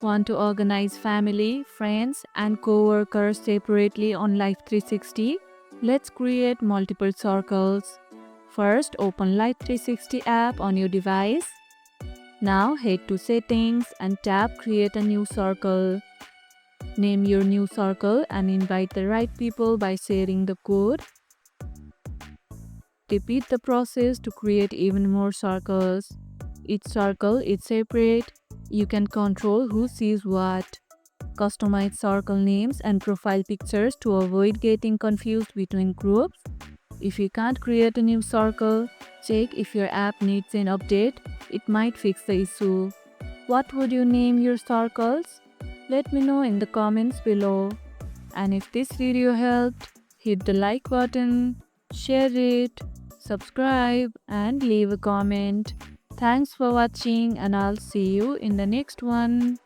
Want to organize family, friends, and co-workers separately on Life360? Let's create multiple circles. First, open Life360 app on your device. Now head to Settings and tap Create a new circle. Name your new circle and invite the right people by sharing the code. Repeat the process to create even more circles. Each circle is separate. You can control who sees what. Customize circle names and profile pictures to avoid getting confused between groups. If you can't create a new circle, check if your app needs an update. It might fix the issue. What would you name your circles? Let me know in the comments below. And if this video helped, hit the like button, share it, subscribe, and leave a comment. Thanks for watching, and I'll see you in the next one.